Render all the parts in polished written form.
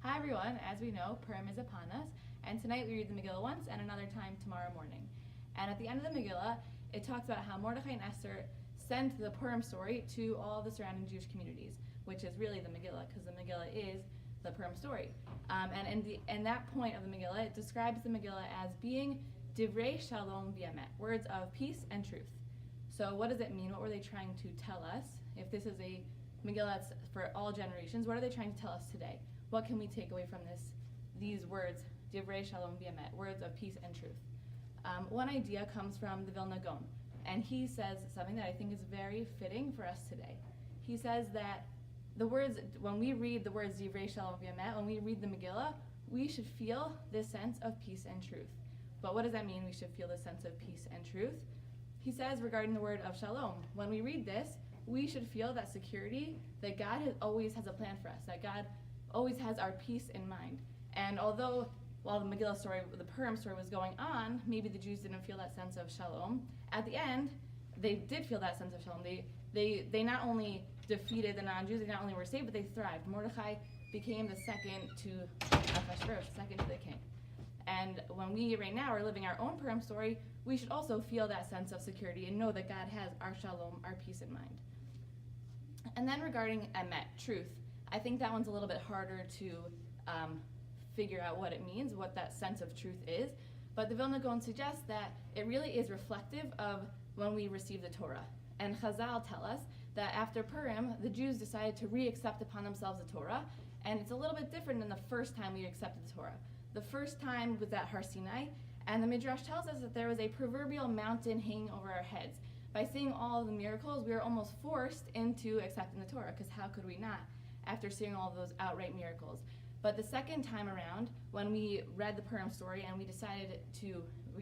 Hi everyone, as we know, Purim is upon us, and tonight we read the Megillah once and another time tomorrow morning. And at the end of the Megillah, it talks about how Mordechai and Esther sent the Purim story to all the surrounding Jewish communities, which is really the Megillah, because the Megillah is the Purim story. And in that point of the Megillah, it describes the Megillah as being divrei shalom v'emet, words of peace and truth. So what does it mean? What were they trying to tell us? If this is a Megillah that's for all generations, what are they trying to tell us today? What can we take away from these words, divrei shalom v'emet, words of peace and truth? One idea comes from the Vilna Gaon, and he says something that I think is very fitting for us today. He says that the words, when we read the words divrei shalom v'emet, when we read the Megillah, we should feel this sense of peace and truth. But what does that mean, we should feel this sense of peace and truth? He says regarding the word of shalom, when we read this, we should feel that security, that God always has a plan for us, that God always has our peace in mind. And although while the Megillah story, the Purim story was going on, maybe the Jews didn't feel that sense of shalom. At the end, they did feel that sense of shalom. They not only defeated the non-Jews, they not only were saved, but they thrived. Mordechai became the second to Ahasuerus, second to the king. And when we right now are living our own Purim story, we should also feel that sense of security and know that God has our shalom, our peace in mind. And then regarding emet, truth, I think that one's a little bit harder to figure out what it means, what that sense of truth is. But the Vilna Gaon suggests that it really is reflective of when we receive the Torah. And Chazal tell us that after Purim, the Jews decided to re-accept upon themselves the Torah, and it's a little bit different than the first time we accepted the Torah. The first time was at Har Sinai, and the Midrash tells us that there was a proverbial mountain hanging over our heads. By seeing all of the miracles, we were almost forced into accepting the Torah, because how could we not, after seeing all of those outright miracles? But the second time around, when we read the Purim story and we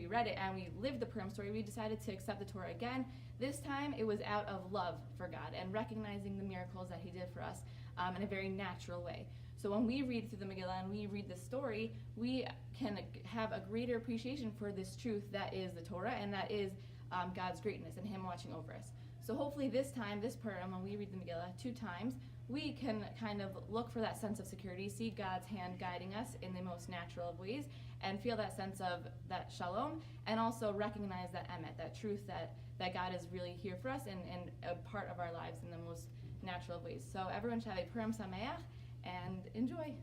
read it and we lived the Purim story, we decided to accept the Torah again. This time it was out of love for God and recognizing the miracles that He did for us in a very natural way. So when we read through the Megillah and we read the story, we can have a greater appreciation for this truth that is the Torah and that is God's greatness and Him watching over us. So hopefully this time, this Purim, when we read the Megillah 2 times, we can kind of look for that sense of security, see God's hand guiding us in the most natural of ways, and feel that sense of that shalom, and also recognize that emet, that truth that God is really here for us and a part of our lives in the most natural of ways. So everyone should have a Purim Sameach and enjoy.